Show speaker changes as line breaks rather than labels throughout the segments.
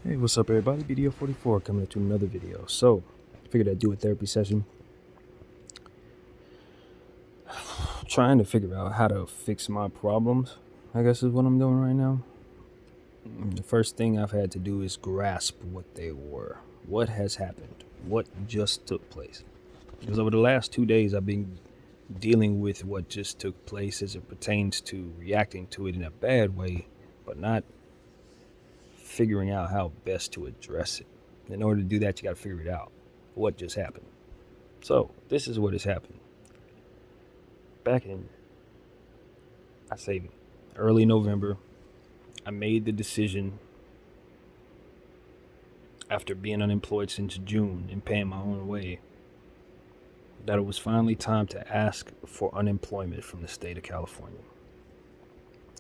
Hey, what's up everybody? BDF 44 coming to another video. So, figured I'd do a therapy session. Trying to figure out how to fix my problems, I guess is what I'm doing right now. The first thing I've had to do is grasp what they were. What has happened? What just took place? Because over the last 2 days, I've been dealing with what just took place as it pertains to reacting to it in a bad way, but not figuring out how best to address it. In order to do that, you got to figure it out. What just happened? So, this is what has happened. Back in, I say, early November, I made the decision after being unemployed since June and paying my own way that it was finally time to ask for unemployment from the state of California.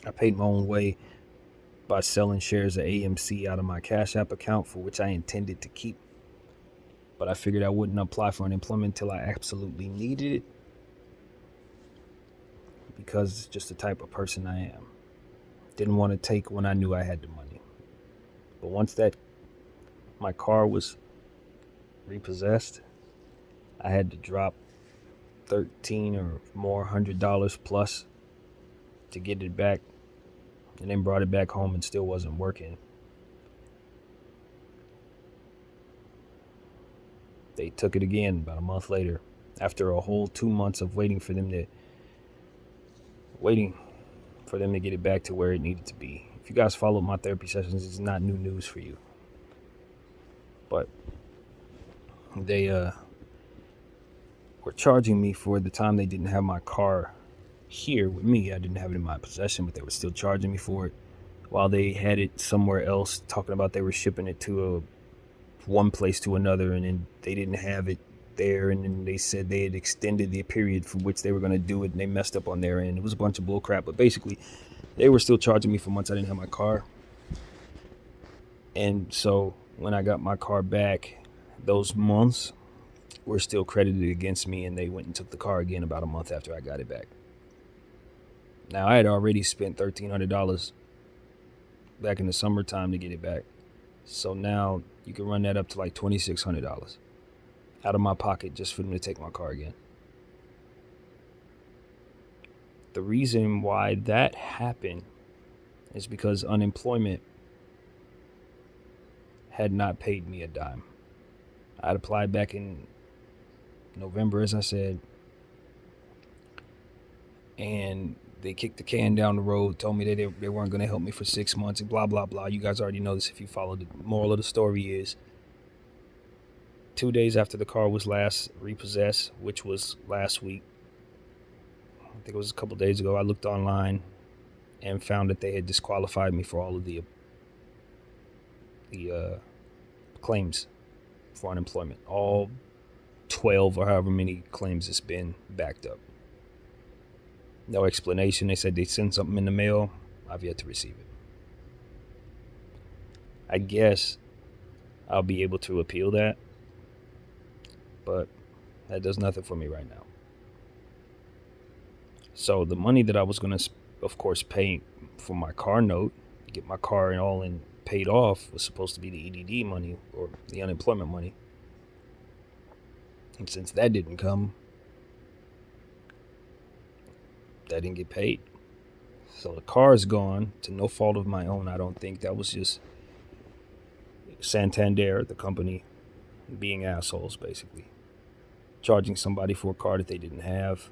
I paid my own way by selling shares of AMC out of my Cash App account, for which I intended to keep. But I figured I wouldn't apply for unemployment until I absolutely needed it, because it's just the type of person I am. Didn't want to take when I knew I had the money. But once that my car was repossessed, I had to drop $13 or more $100 plus to get it back, and then brought it back home and still wasn't working. They took it again about a month later, after a whole 2 months of waiting for them to get it back to where it needed to be. If you guys follow my therapy sessions, it's not new news for you. But they were charging me for the time they didn't have my car here with me. I didn't have it in my possession, but they were still charging me for it, while they had it somewhere else, talking about they were shipping it to one place to another, and then they didn't have it there, and then they said they had extended the period for which they were going to do it, and they messed up on their end. It was a bunch of bull crap, but basically they were still charging me for months I didn't have my car. And so when I got my car back, those months were still credited against me, and they went and took the car again about a month after I got it back. Now, I had already spent $1,300 back in the summertime to get it back. So now you can run that up to like $2,600 out of my pocket just for them to take my car again. The reason why that happened is because unemployment had not paid me a dime. I'd applied back in November, as I said, and they kicked the can down the road, told me that they weren't going to help me for 6 months, and blah, blah, blah. You guys already know this if you follow. The moral of the story is 2 days after the car was last repossessed, which was last week, I think it was a couple days ago, I looked online and found that they had disqualified me for all of the claims for unemployment. All 12 or however many claims it's been backed up. No explanation. They said they sent something in the mail. I've yet to receive it. I guess I'll be able to appeal that, but that does nothing for me right now. So the money that I was going to, of course, pay for my car note, get my car and all in paid off, was supposed to be the EDD money, or the unemployment money. And since that didn't come, that didn't get paid. So the car is gone, to no fault of my own. I don't think that was just Santander, the company, being assholes, basically. Charging somebody for a car that they didn't have.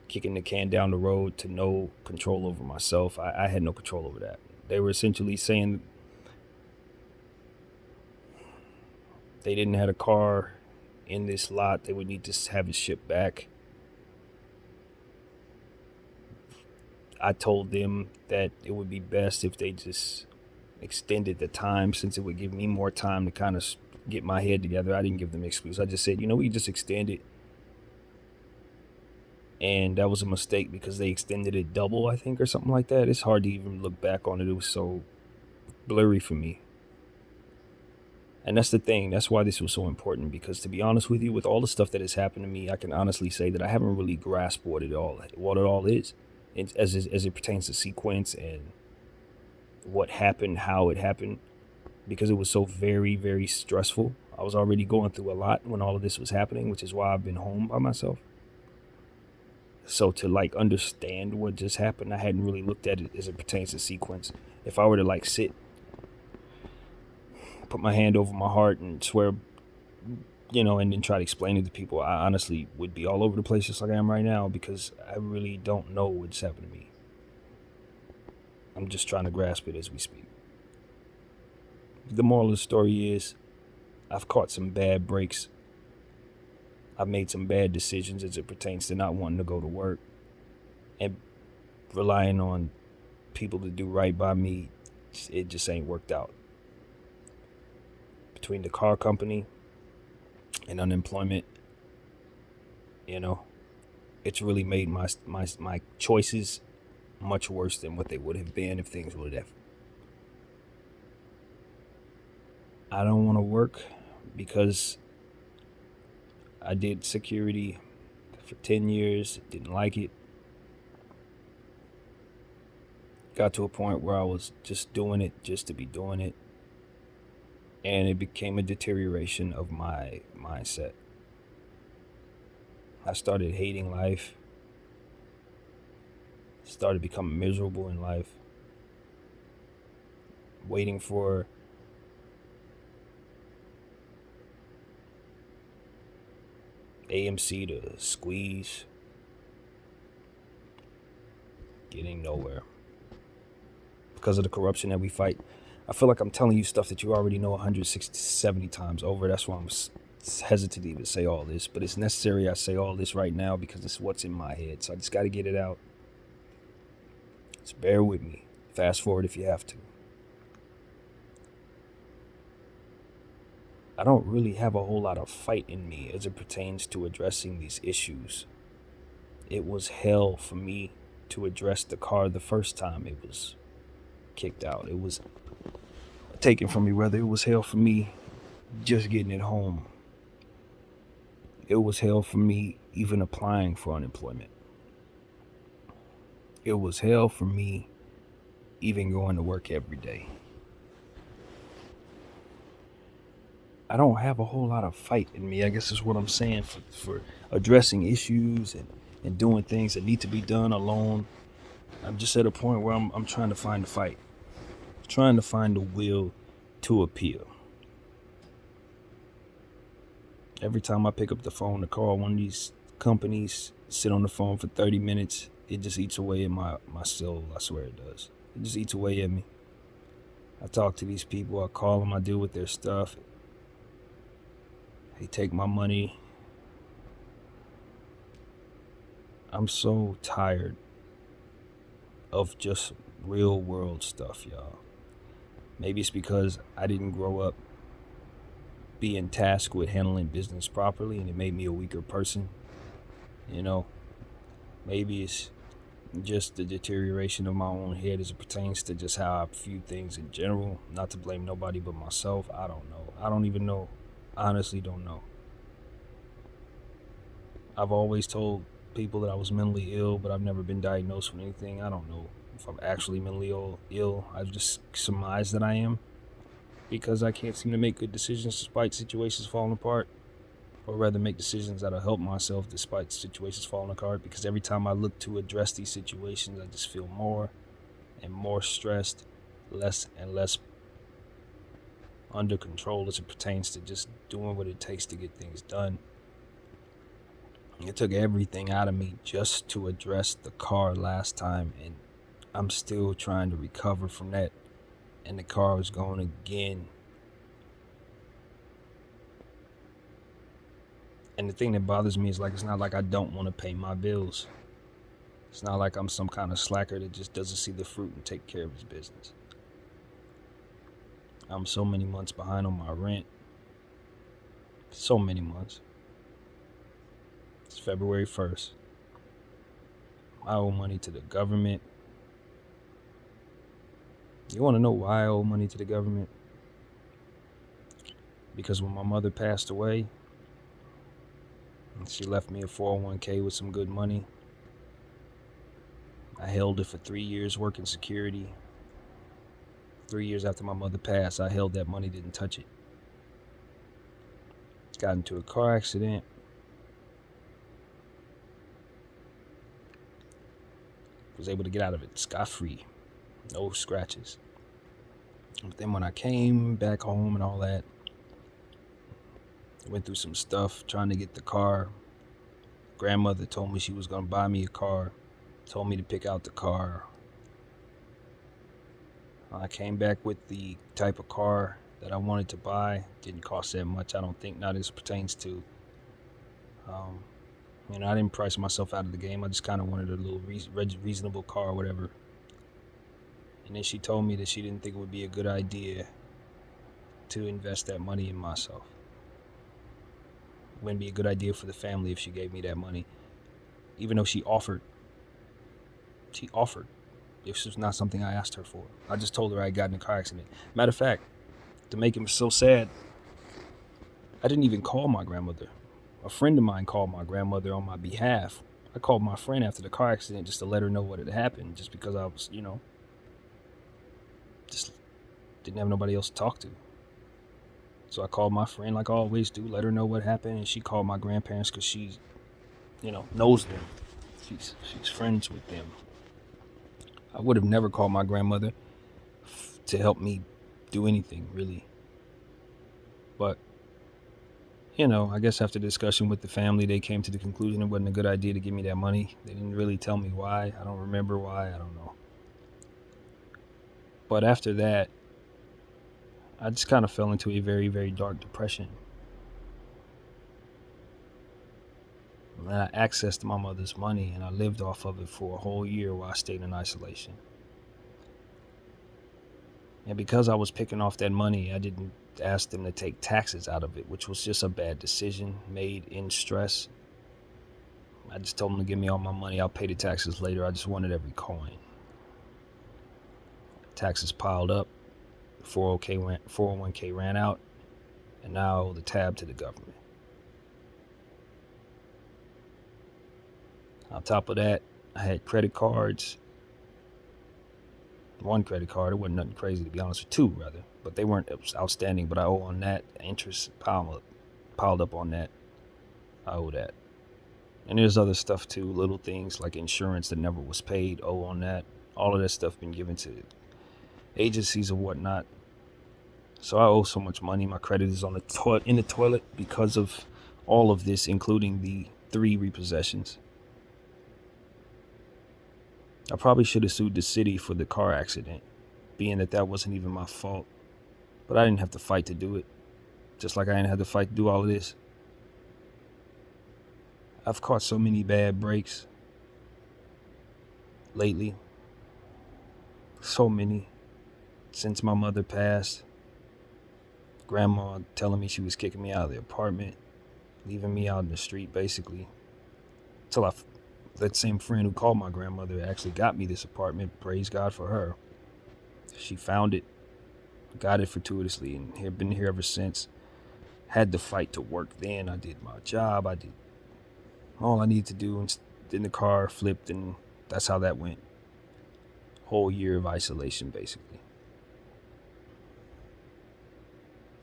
Kicking the can down the road to no control over myself. I had no control over that. They were essentially saying they didn't have a car in this lot. They would need to have it shipped back. I told them that it would be best if they just extended the time, since it would give me more time to kind of get my head together. I didn't give them an excuse. I just said, we just extend it. And that was a mistake, because they extended it double, I think, or something like that. It's hard to even look back on it. It was so blurry for me. And that's the thing. That's why this was so important, because to be honest with you, with all the stuff that has happened to me, I can honestly say that I haven't really grasped what it all is, as it pertains to sequence and what happened, how it happened, because it was so very, very stressful. I was already going through a lot when all of this was happening, which is why I've been home by myself. So to like understand what just happened, I hadn't really looked at it as it pertains to sequence. If I were to like sit, put my hand over my heart and swear, and then try to explain it to people, I honestly would be all over the place just like I am right now, because I really don't know what's happened to me. I'm just trying to grasp it as we speak. The moral of the story is I've caught some bad breaks. I've made some bad decisions as it pertains to not wanting to go to work and relying on people to do right by me. It just ain't worked out. Between the car company and unemployment, it's really made my choices much worse than what they would have been if things would have. I don't want to work because I did security for 10 years, didn't like it. Got to a point where I was just doing it just to be doing it. And it became a deterioration of my mindset. I started hating life. Started becoming miserable in life. Waiting for AMC to squeeze. Getting nowhere. Because of the corruption that we fight. I feel like I'm telling you stuff that you already know 160, 70 times over. That's why I'm hesitant to even say all this. But it's necessary I say all this right now because it's what's in my head. So I just got to get it out. Just bear with me. Fast forward if you have to. I don't really have a whole lot of fight in me as it pertains to addressing these issues. It was hell for me to address the car the first time it was kicked out. It was taken from me, rather. It was hell for me just getting it home. It was hell for me even applying for unemployment. It was hell for me even going to work every day. I don't have a whole lot of fight in me, I guess is what I'm saying, for addressing issues and doing things that need to be done alone. I'm just at a point where I'm trying to find a fight. Trying to find the will to appeal. Every time I pick up the phone to call one of these companies, sit on the phone for 30 minutes, it just eats away at my soul. I swear it does. It just eats away at me. I talk to these people, I call them, I deal with their stuff. They take my money. I'm so tired of just real world stuff, y'all. Maybe it's because I didn't grow up being tasked with handling business properly and it made me a weaker person. Maybe it's just the deterioration of my own head as it pertains to just how I view things in general. Not to blame nobody but myself. I don't know. I don't even know. I honestly don't know. I've always told people that I was mentally ill, but I've never been diagnosed with anything. I don't know if I'm actually mentally ill. I've just surmised that I am because I can't seem to make good decisions despite situations falling apart, or rather make decisions that'll help myself despite situations falling apart, because every time I look to address these situations, I just feel more and more stressed, less and less under control as it pertains to just doing what it takes to get things done. It took everything out of me just to address the car last time, and I'm still trying to recover from that, and the car was going again. And the thing that bothers me is, like, it's not like I don't want to pay my bills. It's not like I'm some kind of slacker that just doesn't see the fruit and take care of his business. I'm so many months behind on my rent. So many months. It's February 1st. I owe money to the government. You want to know why I owe money to the government? Because when my mother passed away, she left me a 401k with some good money. I held it for 3 years working security. 3 years after my mother passed, I held that money, didn't touch it. Got into a car accident. Was able to get out of it scot-free. No scratches. But then when I came back home and all that, went through some stuff trying to get the car. Grandmother told me she was going to buy me a car. Told me to pick out the car. I came back with the type of car that I wanted to buy. Didn't cost that much, I don't think, not as pertains to. I didn't price myself out of the game. I just kind of wanted a little reasonable car or whatever. And then she told me that she didn't think it would be a good idea to invest that money in myself. It wouldn't be a good idea for the family if she gave me that money. Even though she offered. This was not something I asked her for. I just told her I got in a car accident. Matter of fact, to make it so sad, I didn't even call my grandmother. A friend of mine called my grandmother on my behalf. I called my friend after the car accident just to let her know what had happened, just because I was, just didn't have nobody else to talk to. So I called my friend like I always do, let her know what happened, and she called my grandparents because she, knows them. She's friends with them. I would have never called my grandmother to help me do anything, really. But, I guess after discussion with the family, they came to the conclusion it wasn't a good idea to give me that money. They didn't really tell me why. I don't remember why. I don't know. But after that, I just kind of fell into a very, very dark depression. And I accessed my mother's money and I lived off of it for a whole year while I stayed in isolation. And because I was picking off that money, I didn't ask them to take taxes out of it, which was just a bad decision made in stress. I just told them to give me all my money. I'll pay the taxes later. I just wanted every coin. Taxes piled up. 401k ran out. And now I owe the tab to the government. On top of that, I had credit cards. One credit card, it wasn't nothing crazy to be honest with, two rather, but they weren't outstanding, but I owe on that. Interest piled up on that. I owe that. And there's other stuff too, little things like insurance that never was paid, owe on that. All of that stuff been given to agencies or whatnot. So I owe so much money. My credit is on in the toilet because of all of this, including the 3 repossessions. I probably should have sued the city for the car accident, being that wasn't even my fault. But I didn't have to fight to do it, just like I didn't have to fight to do all of this. I've caught so many bad breaks lately. So many. Since my mother passed. Grandma telling me she was kicking me out of the apartment, leaving me out in the street basically. Till that same friend who called my grandmother actually got me this apartment. Praise God for her. She found it, got it fortuitously, and have been here ever since. Had to fight to work then. I did my job. I did all I needed to do, and then the car flipped, and that's how that went. Whole year of isolation, basically.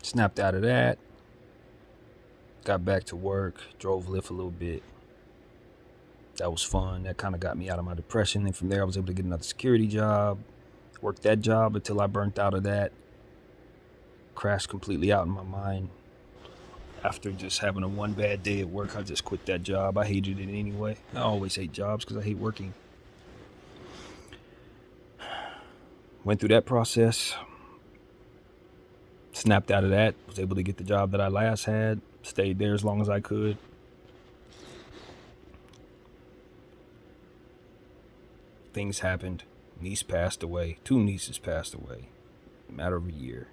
Snapped out of that. Got back to work. Drove Lyft a little bit. That was fun. That kind of got me out of my depression. And from there, I was able to get another security job. Worked that job until I burnt out of that. Crashed completely out in my mind. After just having a one bad day at work, I just quit that job. I hated it anyway. I always hate jobs because I hate working. Went through that process. Snapped out of that. Was able to get the job that I last had. Stayed there as long as I could. Things happened. Niece passed away. 2 nieces passed away. In a matter of a year.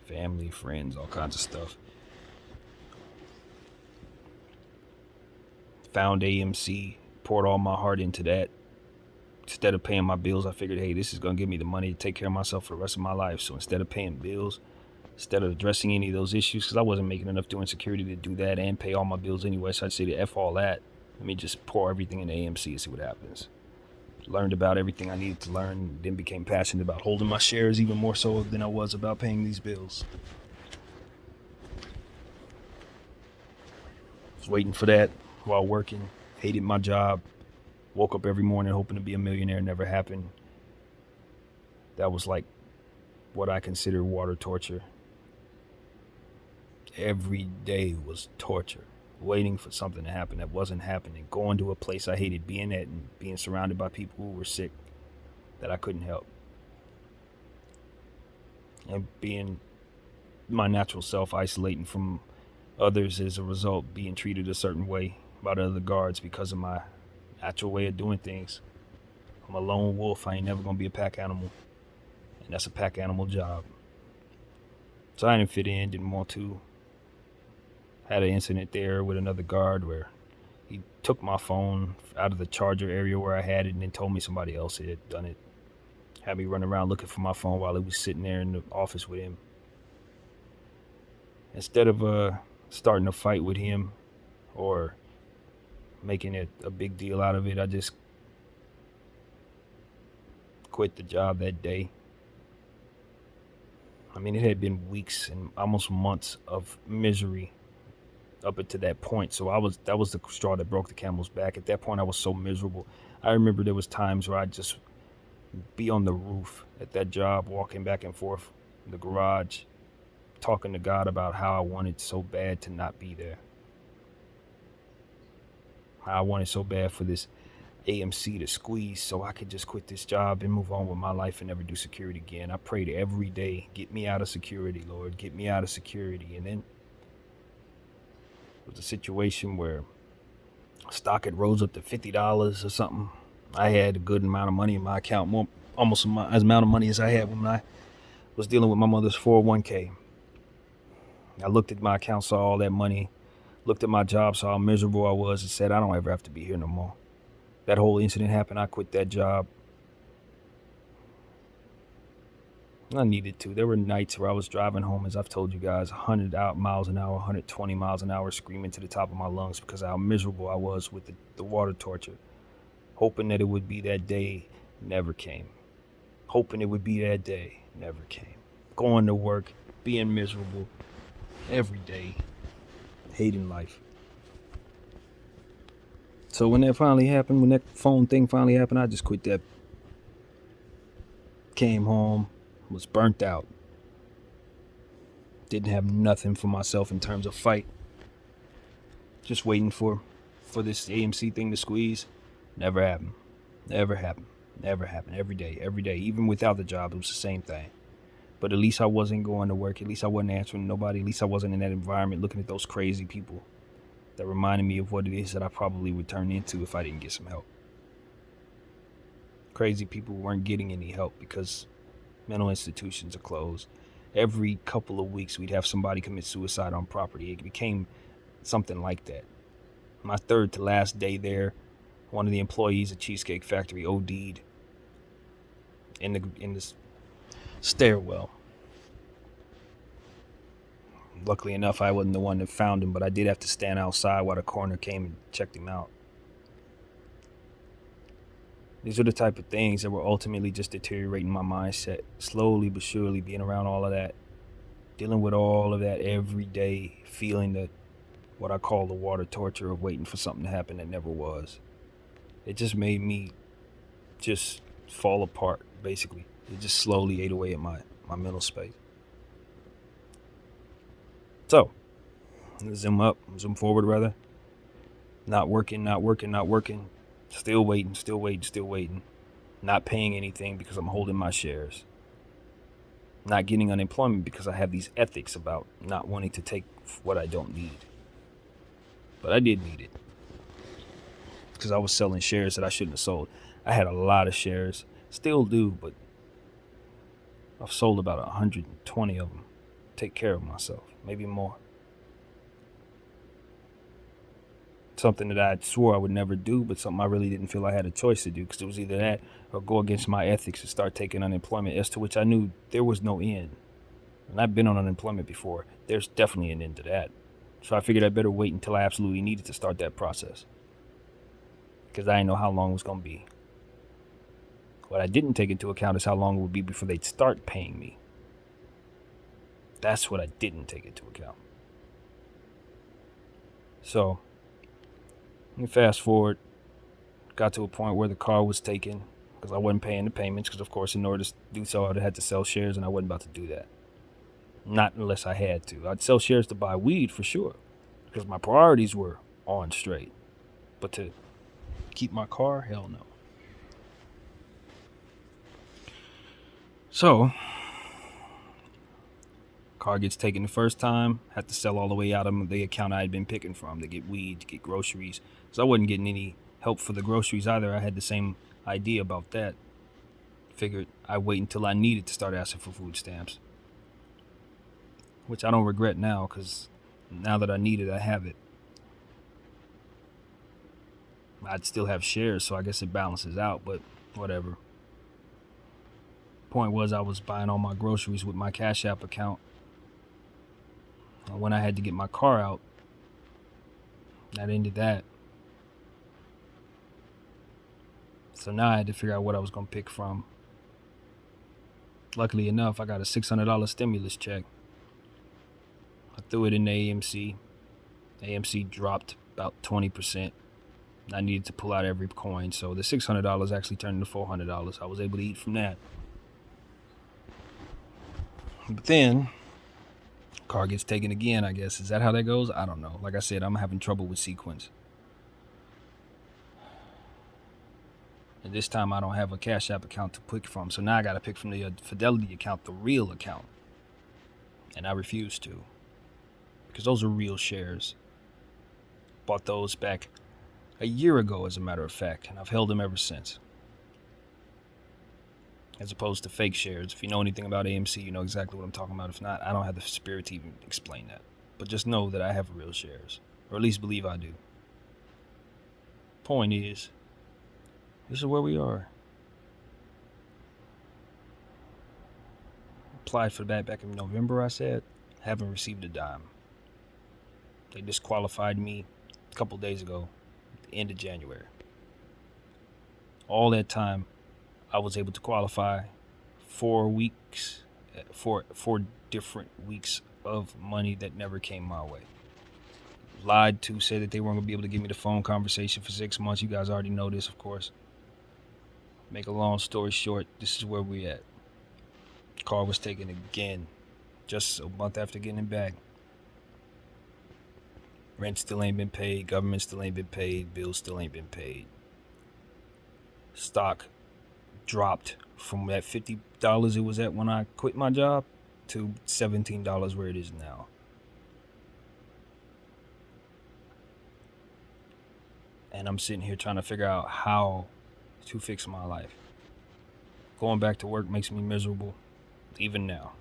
Family, friends, all kinds of stuff. Found AMC. Poured all my heart into that. Instead of paying my bills, I figured, hey, this is going to give me the money to take care of myself for the rest of my life. So instead of paying bills, instead of addressing any of those issues, because I wasn't making enough doing security to do that and pay all my bills anyway, so I'd say to F all that. Let me just pour everything into AMC and see what happens. Learned about everything I needed to learn, then became passionate about holding my shares even more so than I was about paying these bills. Was waiting for that while working, hated my job, woke up every morning hoping to be a millionaire, never happened. That was like what I consider water torture. Every day was torture, waiting for something to happen that wasn't happening, going to a place I hated being at and being surrounded by people who were sick that I couldn't help. And being my natural self, isolating from others as a result, being treated a certain way by the other guards because of my natural way of doing things. I'm a lone wolf. I ain't never gonna be a pack animal. And that's a pack animal job. So I didn't fit in, didn't want to. Had an incident there with another guard where he took my phone out of the charger area where I had it and then told me somebody else had done it. Had me running around looking for my phone while he was sitting there in the office with him. Instead of starting a fight with him or making it a big deal out of it, I just quit the job that day. I mean, it had been weeks and almost months of misery up until that point. So that was the straw that broke the camel's back. At that point, I was so miserable. I remember there was times where I'd just be on the roof at that job, walking back and forth in the garage, talking to God about how I wanted so bad to not be there. How I wanted so bad for this AMC to squeeze so I could just quit this job and move on with my life and never do security again. I prayed every day, get me out of security, Lord, get me out of security. And then it was a situation where stock had rose up to $50 or something. I had a good amount of money in my account, almost as amount of money as I had when I was dealing with my mother's 401k. I looked at my account, saw all that money, looked at my job, saw how miserable I was, and said, I don't ever have to be here no more. That whole incident happened. I quit that job. I needed to. There were nights where I was driving home, as I've told you guys, 100 miles an hour, 120 miles an hour, screaming to the top of my lungs because of how miserable I was with the water torture. Hoping that it would be that day, never came. Hoping it would be that day, never came. Going to work, being miserable every day, hating life. So when that finally happened, when that phone thing finally happened, I just quit that. Came home, was burnt out. Didn't have nothing for myself in terms of fight. Just waiting for this AMC thing to squeeze. Never happened. Never happened. Never happened. Every day. Even without the job, it was the same thing. But at least I wasn't going to work. At least I wasn't answering to nobody. At least I wasn't in that environment looking at those crazy people that reminded me of what it is that I probably would turn into if I didn't get some help. Crazy people weren't getting any help because mental institutions are closed. Every couple of weeks, we'd have somebody commit suicide on property. It became something like that. My third to last day there, one of the employees at Cheesecake Factory OD'd in the stairwell. Luckily enough, I wasn't the one that found him, but I did have to stand outside while the coroner came and checked him out. These are the type of things that were ultimately just deteriorating my mindset, slowly but surely being around all of that, dealing with all of that every day, feeling that what I call the water torture of waiting for something to happen that never was. It just made me just fall apart, basically. It just slowly ate away at my mental space. So, zoom forward rather. Not working. Still waiting. Not paying anything because I'm holding my shares. Not getting unemployment because I have these ethics about not wanting to take what I don't need. But I did need it. Because I was selling shares that I shouldn't have sold. I had a lot of shares. Still do, but I've sold about 120 of them. Take care of myself. Maybe more. Something that I swore I would never do, but something I really didn't feel I had a choice to do, because it was either that or go against my ethics and start taking unemployment, as to which I knew there was no end. And I've been on unemployment before. There's definitely an end to that. So I figured I better wait until I absolutely needed to start that process, because I didn't know how long it was going to be. What I didn't take into account is how long it would be before they'd start paying me. That's what I didn't take into account. So, fast forward, got to a point where the car was taken because I wasn't paying the payments, because of course in order to do so I'd had to sell shares, and I wasn't about to do that. Not unless I had to. I'd sell shares to buy weed for sure, because my priorities were on straight. But to keep my car, hell no. So, car gets taken the first time, had to sell all the way out of the account I had been picking from to get weed, to get groceries. So I wasn't getting any help for the groceries either. I had the same idea about that. Figured I'd wait until I needed to start asking for food stamps, which I don't regret now, because now that I need it, I have it. I'd still have shares, so I guess it balances out, but whatever. Point was, I was buying all my groceries with my Cash App account. And when I had to get my car out, that ended that. So now I had to figure out what I was going to pick from. Luckily enough, I got a $600 stimulus check. I threw it in the AMC. AMC dropped about 20%. I needed to pull out every coin, so the $600 actually turned into $400. I was able to eat from that. But then, car gets taken again, I guess. Is that how that goes? I don't know. Like I said, I'm having trouble with sequence. And this time I don't have a Cash App account to pick from, so now I got to pick from the Fidelity account, the real account. And I refuse to, because those are real shares. Bought those back a year ago, as a matter of fact, and I've held them ever since. As opposed to fake shares. If you know anything about AMC, you know exactly what I'm talking about. If not, I don't have the spirit to even explain that. But just know that I have real shares, or at least believe I do. Point is, this is where we are. Applied for that back in November, I said. Haven't received a dime. They disqualified me a couple days ago, at the end of January. All that time, I was able to qualify 4 weeks, four different weeks of money that never came my way. Lied to, said that they weren't going to be able to give me the phone conversation for 6 months. You guys already know this, of course. Make a long story short, this is where we at. Car was taken again, just a month after getting it back. Rent still ain't been paid, government still ain't been paid, bills still ain't been paid. Stock dropped from that $50 it was at when I quit my job to $17 where it is now. And I'm sitting here trying to figure out how to fix my life. Going back to work makes me miserable, even now.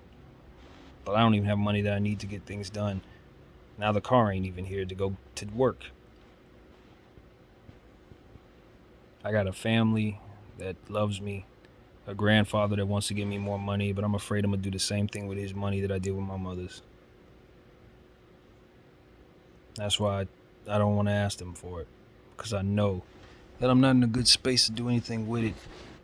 But I don't even have money that I need to get things done. Now the car ain't even here to go to work. I got a family that loves me, a grandfather that wants to give me more money, but I'm afraid I'm going to do the same thing with his money that I did with my mother's. That's why I don't want to ask them for it, because I know that I'm not in a good space to do anything with it,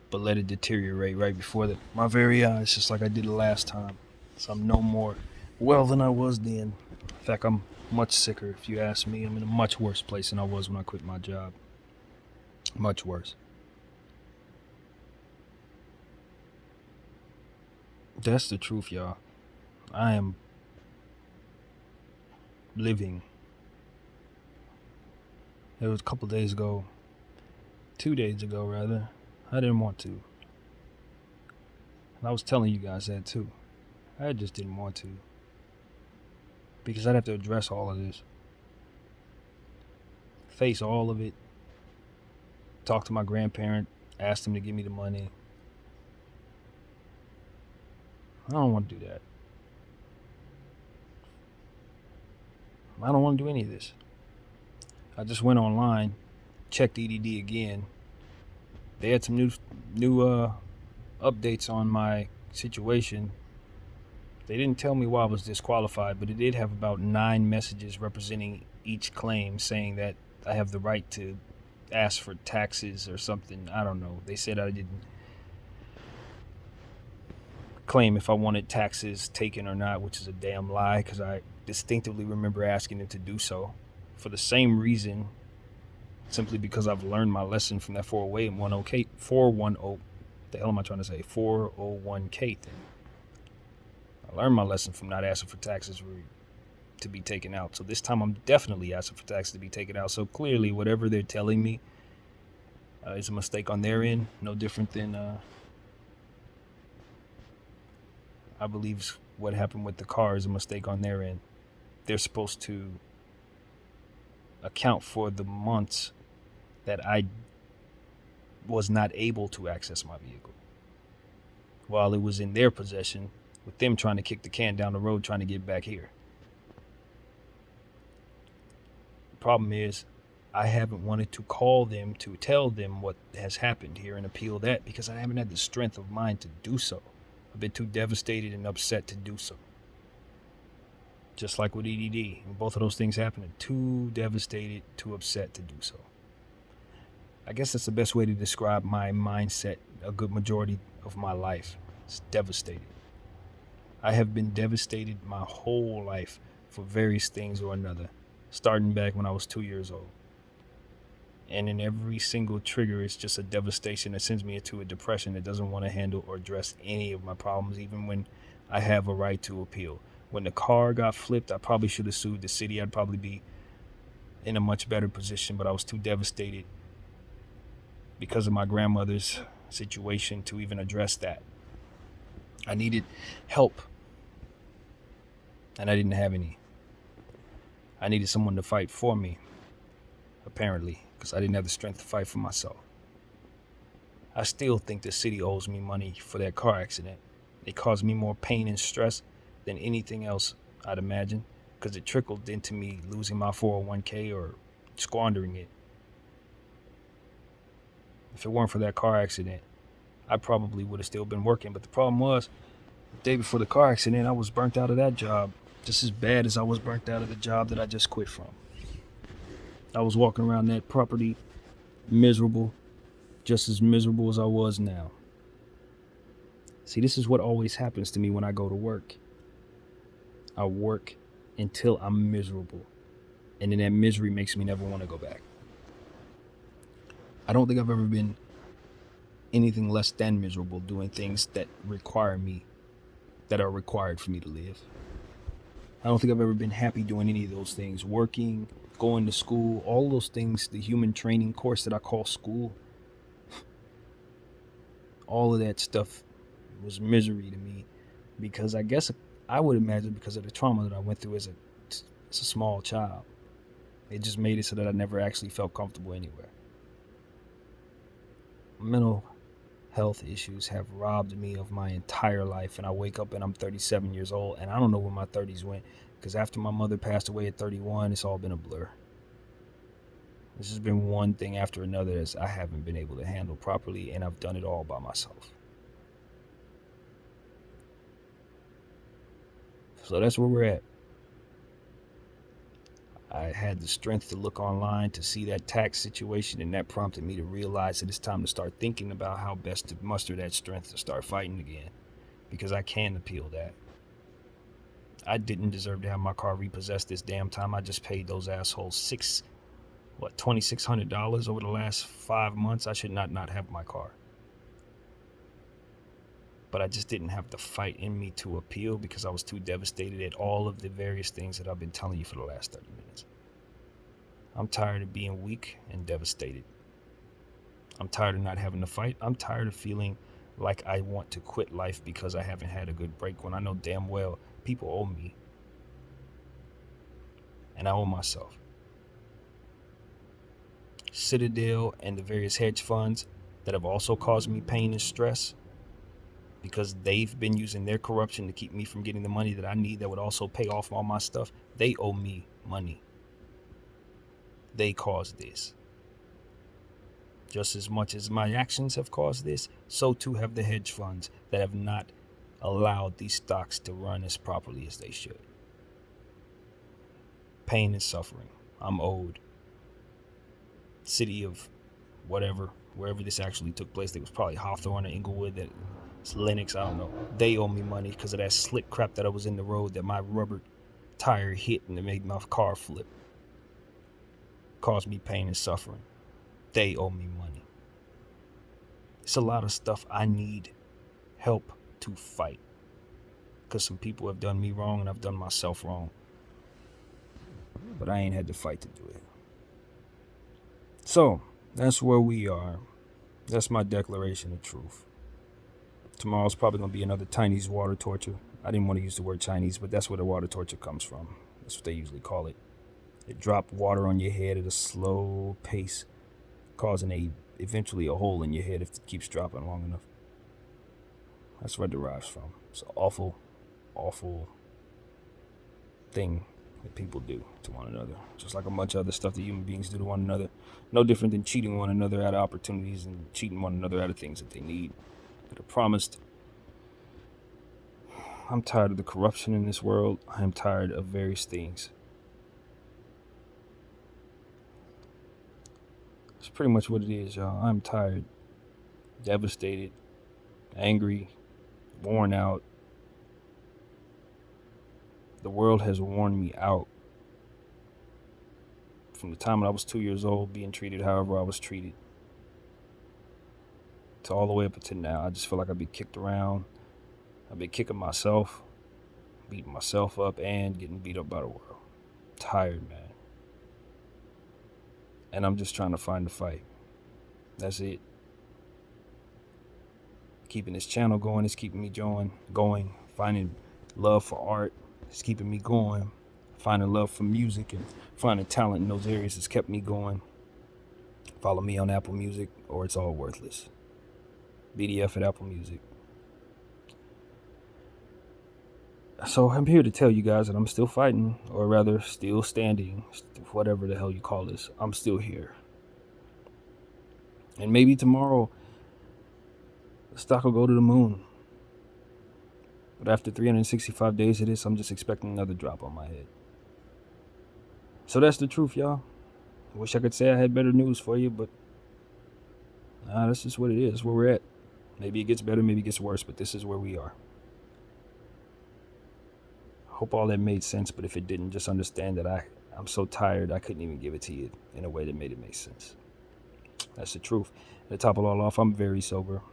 but let it deteriorate right before my very eyes, just like I did the last time. So I'm no more well than I was then. In fact, I'm much sicker, if you ask me. I'm in a much worse place than I was when I quit my job. Much worse. That's the truth, y'all. I am living. It was a couple days ago, 2 days ago rather, I didn't want to. And I was telling you guys that too. I just didn't want to. Because I'd have to address all of this. Face all of it. Talk to my grandparent, ask them to give me the money. I don't want to do that. I don't want to do any of this. I just went online, checked EDD again. They had some new updates on my situation. They didn't tell me why I was disqualified, but it did have about 9 messages representing each claim, saying that I have the right to ask for taxes or something. I don't know. They said I didn't claim if I wanted taxes taken or not, which is a damn lie because I distinctively remember asking them to do so for the same reason, simply because I've learned my lesson from that 401k, 410, the hell am I trying to say, 401k thing. I learned my lesson from not asking for taxes to be taken out. So this time I'm definitely asking for taxes to be taken out. So clearly whatever they're telling me is a mistake on their end. No different than I believe what happened with the car is a mistake on their end. They're supposed to account for the months that I was not able to access my vehicle while it was in their possession, with them trying to kick the can down the road trying to get back here. The problem is I haven't wanted to call them to tell them what has happened here and appeal that because I haven't had the strength of mind to do so. I've been too devastated and upset to do so. Just like with EDD, when both of those things happened, too devastated, too upset to do so. I guess that's the best way to describe my mindset a good majority of my life. It's devastated. I have been devastated my whole life for various things or another, starting back when I was 2 years old. And in every single trigger, it's just a devastation that sends me into a depression that doesn't want to handle or address any of my problems, even when I have a right to appeal. When the car got flipped, I probably should have sued the city. I'd probably be in a much better position, but I was too devastated because of my grandmother's situation to even address that. I needed help, and I didn't have any. I needed someone to fight for me, apparently, because I didn't have the strength to fight for myself. I still think the city owes me money for that car accident. It caused me more pain and stress than anything else, I'd imagine, because it trickled into me losing my 401k or squandering it. If it weren't for that car accident, I probably would have still been working. But the problem was, the day before the car accident, I was burnt out of that job, just as bad as I was burnt out of the job that I just quit from. I was walking around that property miserable, just as miserable as I was now. See, this is what always happens to me when I go to work. I work until I'm miserable, and then that misery makes me never want to go back. I don't think I've ever been anything less than miserable doing things that require me, that are required for me to live. I don't think I've ever been happy doing any of those things. Working, going to school, all those things, the human training course that I call school, all of that stuff was misery to me because I guess I would imagine because of the trauma that I went through as a small child. It just made it so that I never actually felt comfortable anywhere. Mental health issues have robbed me of my entire life, and I wake up and I'm 37 years old, and I don't know where my 30s went, because after my mother passed away at 31, it's all been a blur. This has been one thing after another that I haven't been able to handle properly, and I've done it all by myself. So that's where we're at. I had the strength to look online to see that tax situation, and that prompted me to realize that it's time to start thinking about how best to muster that strength to start fighting again, because I can appeal that. I didn't deserve to have my car repossessed this damn time. I just paid those assholes $2,600 over the last 5 months. I should not have my car. But I just didn't have the fight in me to appeal because I was too devastated at all of the various things that I've been telling you for the last 30 minutes. I'm tired of being weak and devastated. I'm tired of not having to fight. I'm tired of feeling like I want to quit life because I haven't had a good break when I know damn well people owe me. And I owe myself. Citadel and the various hedge funds that have also caused me pain and stress because they've been using their corruption to keep me from getting the money that I need that would also pay off all my stuff. They owe me money. They caused this. Just as much as my actions have caused this, so too have the hedge funds that have not allowed these stocks to run as properly as they should. Pain and suffering. I'm owed. City of whatever, wherever this actually took place, it was probably Hawthorne or Inglewood, that It's Linux, I don't know. They owe me money because of that slick crap that I was in the road that my rubber tire hit and it made my car flip. Caused me pain and suffering. They owe me money. It's a lot of stuff I need help to fight because some people have done me wrong and I've done myself wrong. But I ain't had to fight to do it. So, that's where we are. That's my declaration of truth. Tomorrow's probably going to be another Chinese water torture. I didn't want to use the word Chinese, but that's where the water torture comes from. That's what they usually call it. It dropped water on your head at a slow pace, causing eventually a hole in your head if it keeps dropping long enough. That's where it derives from. It's an awful, awful thing that people do to one another. Just like a bunch of other stuff that human beings do to one another. No different than cheating one another out of opportunities and cheating one another out of things that they need, that are promised. I'm tired of the corruption in this world. I am tired of various things. It's pretty much what it is, y'all. I'm tired, devastated, angry, worn out. The world has worn me out. From the time I was 2 years old, being treated however I was treated, to all the way up until now. I just feel like I've been kicked around. I've been kicking myself, beating myself up, and getting beat up by the world. I'm tired, man. And I'm just trying to find the fight. That's it. Keeping this channel going is keeping me going. Finding love for art is keeping me going. Finding love for music and finding talent in those areas has kept me going. Follow me on Apple Music or it's all worthless. BDF at Apple Music. So I'm here to tell you guys that I'm still fighting, or rather still standing, whatever the hell you call this. I'm still here. And maybe tomorrow the stock will go to the moon. But after 365 days of this, I'm just expecting another drop on my head. So that's the truth, y'all. I wish I could say I had better news for you, but that's just what it is, where we're at. Maybe it gets better, maybe it gets worse, but this is where we are. Hope all that made sense, but if it didn't, just understand that I'm so tired I couldn't even give it to you in a way that made it make sense. That's the truth. To top it all off, I'm very sober.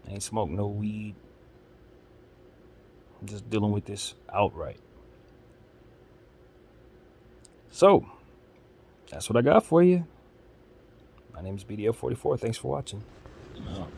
I ain't smoked no weed. I'm just dealing with this outright. So, that's what I got for you. My name is BDF 44. Thanks for watching. I'm out.